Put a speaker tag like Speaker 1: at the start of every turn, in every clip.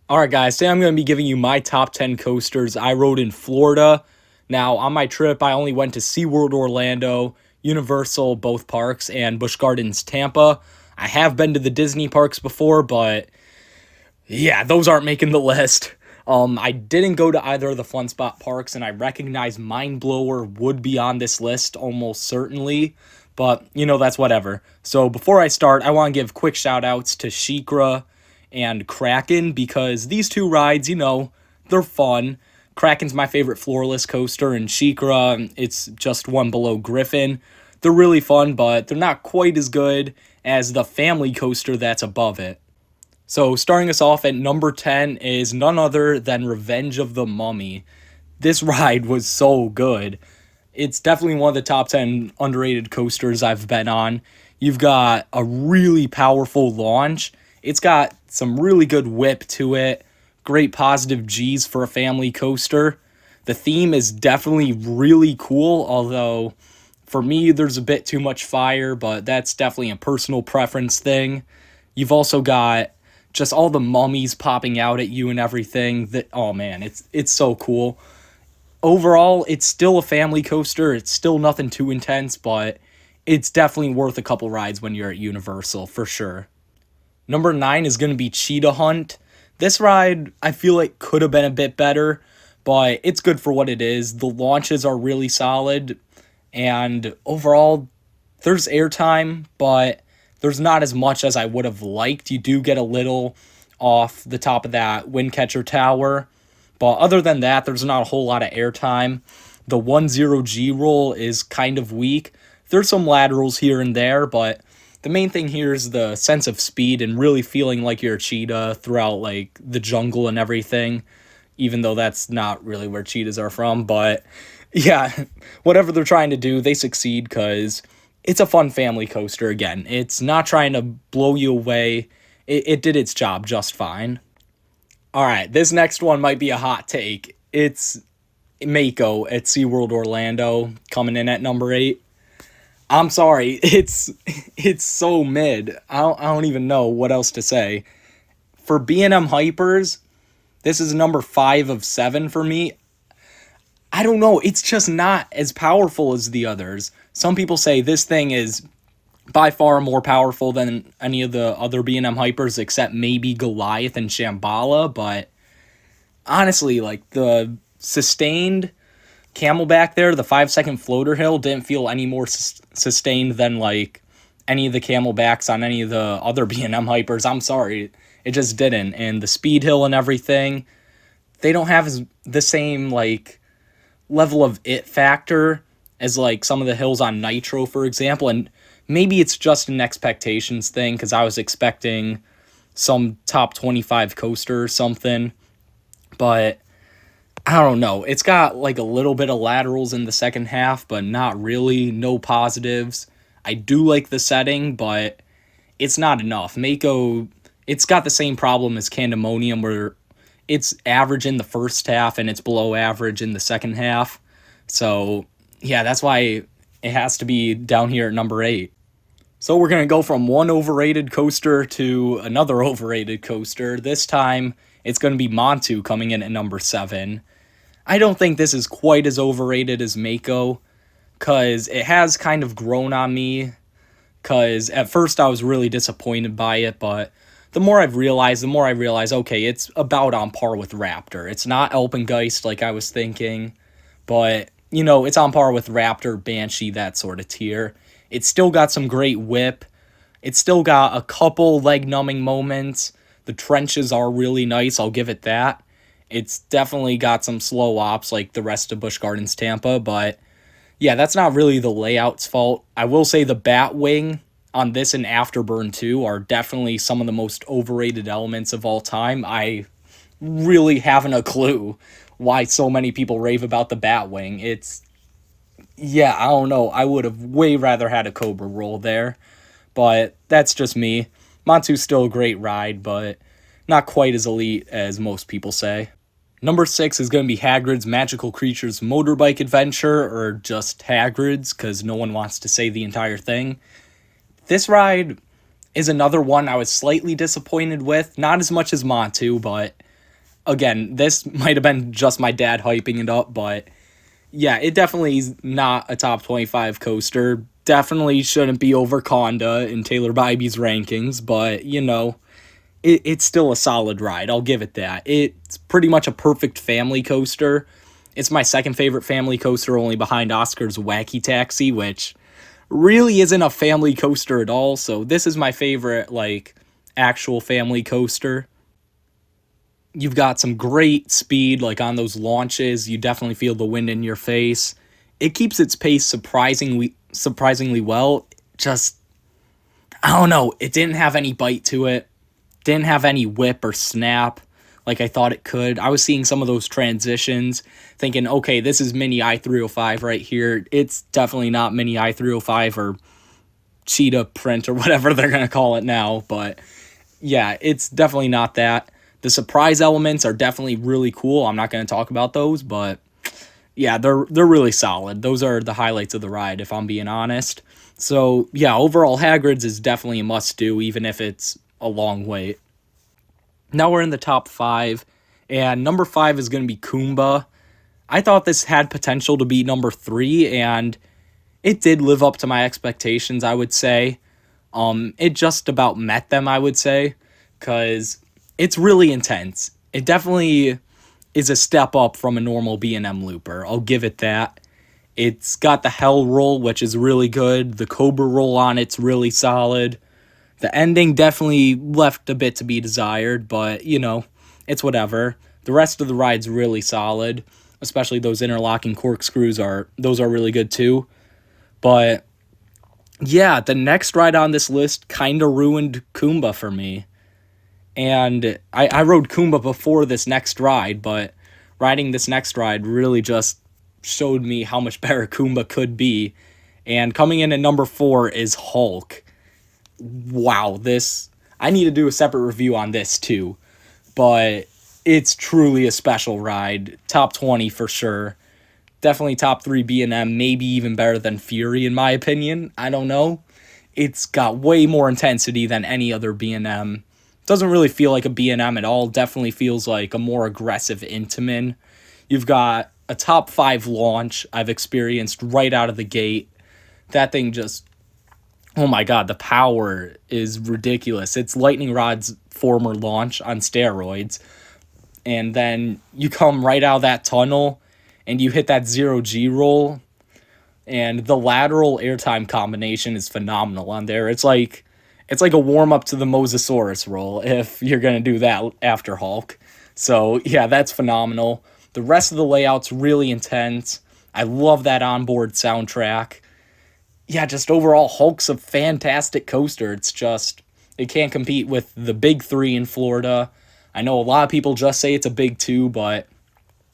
Speaker 1: Alright guys, today I'm going to be giving you my top 10 coasters I rode in Florida. Now, on my trip, I only went to SeaWorld Orlando, Universal, both parks, and Busch Gardens Tampa. I have been to the Disney parks before, but yeah, those aren't making the list. I didn't go to either of the Fun Spot parks, and I recognize Mind Blower would be on this list almost certainly, but that's whatever. So before I start, I want to give quick shout outs to Shikra and Kraken because these two rides, they're fun. Kraken's my favorite floorless coaster, and Shikra, it's just one below Griffin. They're really fun, but they're not quite as good as the family coaster that's above it. So starting us off at number 10 is none other than Revenge of the Mummy. This ride was so good. It's definitely one of the top 10 underrated coasters I've been on. You've got a really powerful launch. It's got some really good whip to it. Great positive G's for a family coaster. The theme is definitely really cool, although for me there's a bit too much fire, but that's definitely a personal preference thing. You've also got just all the mummies popping out at you and everything. That, oh man, it's so cool. Overall, it's still a family coaster. It's still nothing too intense, but it's definitely worth a couple rides when you're at Universal, for sure. Number 9 is going to be Cheetah Hunt. This ride, I feel like, could have been a bit better, but it's good for what it is. The launches are really solid, and overall, there's airtime, but there's not as much as I would have liked. You do get a little off the top of that Windcatcher Tower, but other than that, there's not a whole lot of airtime. The 10G roll is kind of weak. There's some laterals here and there, but the main thing here is the sense of speed and really feeling like you're a cheetah throughout, like, the jungle and everything, even though that's not really where cheetahs are from. But yeah, whatever they're trying to do, they succeed because it's a fun family coaster. Again, it's not trying to blow you away. It did its job just fine. All right, this next one might be a hot take. It's Mako at SeaWorld Orlando coming in at number 8. I'm sorry, it's so mid. I don't even know what else to say. For B&M Hypers, this is number 5 of 7 for me. I don't know, it's just not as powerful as the others. Some people say this thing is by far more powerful than any of the other B&M Hypers except maybe Goliath and Shambhala, but honestly, like, the sustained Camelback there, the 5-second floater hill, didn't feel any more sustained than, like, any of the Camelbacks on any of the other B&M Hypers. I'm sorry, it just didn't. And the speed hill and everything, they don't have the same, like, level of it factor as, like, some of the hills on Nitro, for example. And maybe it's just an expectations thing, because I was expecting some top 25 coaster or something, but I don't know. It's got, like, a little bit of laterals in the second half, but not really. No positives. I do like the setting, but it's not enough. Mako, it's got the same problem as Candemonium, where it's average in the first half and it's below average in the second half. So, yeah, that's why it has to be down here at number 8. So we're going to go from one overrated coaster to another overrated coaster. This time, it's going to be Montu coming in at number 7. I don't think this is quite as overrated as Mako, because it has kind of grown on me, because at first I was really disappointed by it, but the more I realize, okay, it's about on par with Raptor. It's not Alpengeist like I was thinking, but, it's on par with Raptor, Banshee, that sort of tier. It's still got some great whip. It's still got a couple leg-numbing moments. The trenches are really nice, I'll give it that. It's definitely got some slow ops like the rest of Busch Gardens Tampa, but yeah, that's not really the layout's fault. I will say the Batwing on this and Afterburn 2 are definitely some of the most overrated elements of all time. I really haven't a clue why so many people rave about the Batwing. Yeah, I don't know. I would have way rather had a Cobra roll there, but that's just me. Montu's still a great ride, but not quite as elite as most people say. Number 6 is going to be Hagrid's Magical Creatures Motorbike Adventure, or just Hagrids, because no one wants to say the entire thing. This ride is another one I was slightly disappointed with. Not as much as Montu, but again, this might have been just my dad hyping it up, but yeah, it definitely is not a top 25 coaster. Definitely shouldn't be over Conda in Taylor Bybee's rankings, but it's still a solid ride. I'll give it that. It's pretty much a perfect family coaster. It's my second favorite family coaster, only behind Oscar's Wacky Taxi, which really isn't a family coaster at all. So this is my favorite, actual family coaster. You've got some great speed, on those launches. You definitely feel the wind in your face. It keeps its pace surprisingly well. Just, I don't know. It didn't have any bite to it. Didn't have any whip or snap like I thought it could. I was seeing some of those transitions, thinking, okay, this is mini I-305 right here. It's definitely not mini I-305 or Cheetah Print or whatever they're going to call it now. But yeah, it's definitely not that. The surprise elements are definitely really cool. I'm not going to talk about those, but yeah, they're really solid. Those are the highlights of the ride, if I'm being honest. So yeah, overall, Hagrids is definitely a must-do, even if it's a long wait. Now we're in the top 5, and number 5 is going to be Kumba. I thought this had potential to be number 3, and it did live up to my expectations, I would say. It just about met them, I would say, because it's really intense. It definitely is a step up from a normal B&M looper. I'll give it that. It's got the Hell roll, which is really good. The Cobra roll on it's really solid. The ending definitely left a bit to be desired, but, it's whatever. The rest of the ride's really solid, especially those interlocking corkscrews those are really good too. But, yeah, the next ride on this list kind of ruined Kumba for me. And I rode Kumba before this next ride, but riding this next ride really just showed me how much better Kumba could be. And coming in at number 4 is Hulk. Wow, I need to do a separate review on this too, but it's truly a special ride. Top 20 for sure. Definitely top 3 B&M, maybe even better than Fury in my opinion. I don't know. It's got way more intensity than any other B&M. Doesn't really feel like a B&M at all. Definitely feels like a more aggressive Intamin. You've got a top 5 launch I've experienced right out of the gate. That thing just, oh my god, the power is ridiculous. It's Lightning Rod's former launch on steroids. And then you come right out of that tunnel and you hit that 0G roll. And the lateral airtime combination is phenomenal on there. It's like a warm-up to the Mosasaurus roll if you're going to do that after Hulk. So, yeah, that's phenomenal. The rest of the layout's really intense. I love that onboard soundtrack. Yeah, just overall, Hulk's a fantastic coaster. It's just, it can't compete with the big 3 in Florida. I know a lot of people just say it's a big 2, but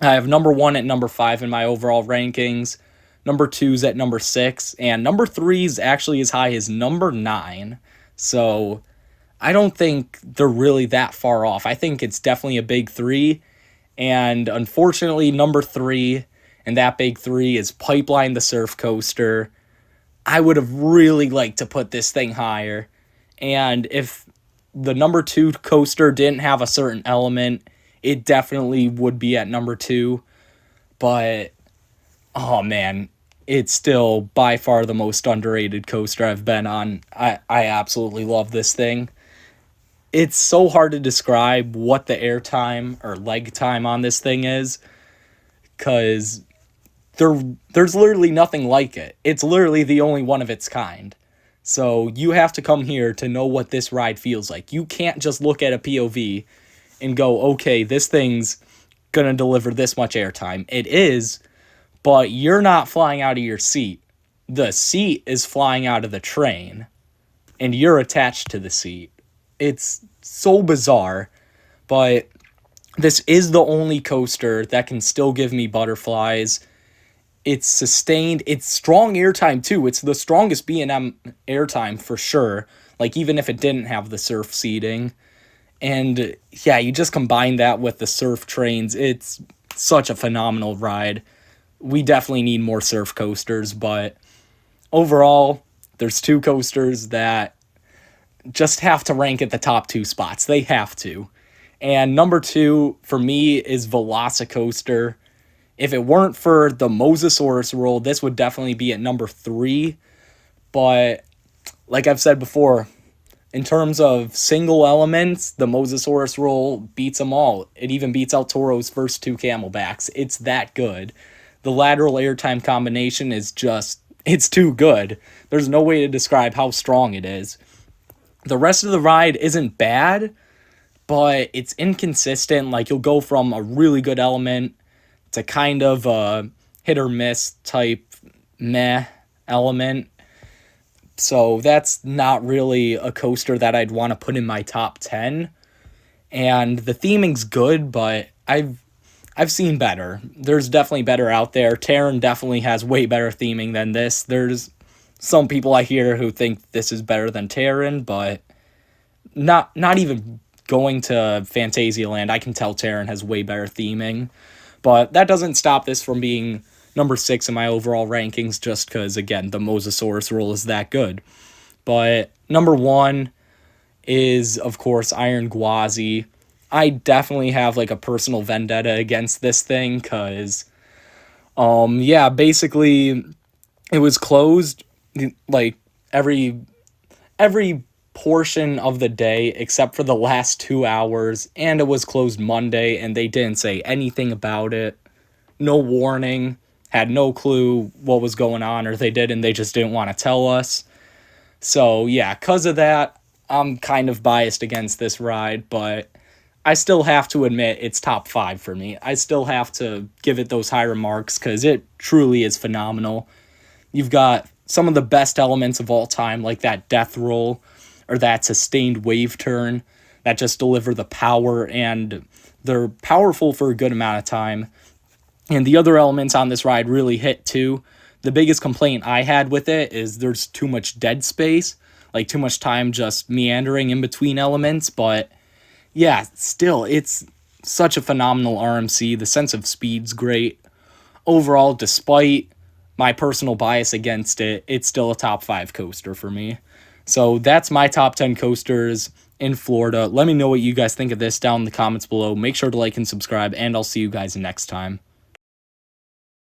Speaker 1: I have number 1 at number 5 in my overall rankings. Number 2's at number 6, and number 3's actually as high as number 9. So I don't think they're really that far off. I think it's definitely a big 3, and unfortunately, number 3 and that big 3 is Pipeline the Surf Coaster. I would have really liked to put this thing higher. And if the number 2 coaster didn't have a certain element, it definitely would be at number 2. But, oh man, it's still by far the most underrated coaster I've been on. I absolutely love this thing. It's so hard to describe what the airtime or leg time on this thing is, because there's literally nothing like it. It's literally the only one of its kind. So you have to come here to know what this ride feels like. You can't just look at a POV and go, okay, this thing's going to deliver this much airtime. It is, but you're not flying out of your seat. The seat is flying out of the train, and you're attached to the seat. It's so bizarre, but this is the only coaster that can still give me butterflies. It's sustained. It's strong airtime, too. It's the strongest B&M airtime for sure. Even if it didn't have the surf seating. And, yeah, you just combine that with the surf trains. It's such a phenomenal ride. We definitely need more surf coasters, but overall, there's 2 coasters that just have to rank at the top 2 spots. They have to. And number 2 for me is Velocicoaster. If it weren't for the Mosasaurus roll, this would definitely be at number 3. But like I've said before, in terms of single elements, the Mosasaurus roll beats them all. It even beats out Toro's first 2 camelbacks. It's that good. The lateral airtime combination is just, it's too good. There's no way to describe how strong it is. The rest of the ride isn't bad, but it's inconsistent. Like, you'll go from a really good element to kind of a hit or miss type meh element. So that's not really a coaster that I'd want to put in my top 10. And the theming's good, but I've seen better. There's definitely better out there. Terran definitely has way better theming than this. There's some people I hear who think this is better than Terran, but not even going to Phantasialand, I can tell Terran has way better theming. But that doesn't stop this from being number 6 in my overall rankings, just because, again, the Mosasaurus roll is that good. But number 1 is, of course, Iron Guazi. I definitely have, like, a personal vendetta against this thing, because, basically, it was closed, like, every portion of the day except for the last 2 hours, and it was closed Monday, and they didn't say anything about it. No warning. Had no clue what was going on, or they did, and they just didn't want to tell us. So, yeah, because of that, I'm kind of biased against this ride, but I still have to admit it's top 5 for me. I still have to give it those higher marks, because it truly is phenomenal. You've got some of the best elements of all time, like that death roll, or that sustained wave turn, that just deliver the power, and they're powerful for a good amount of time. And the other elements on this ride really hit too. The biggest complaint I had with it is there's too much dead space, like too much time just meandering in between elements. But yeah, still, it's such a phenomenal RMC. The sense of speed's great. Overall, despite my personal bias against it, it's still a top 5 coaster for me. So that's my top 10 coasters in Florida. Let me know what you guys think of this down in the comments below. Make sure to like and subscribe, and I'll see you guys next time.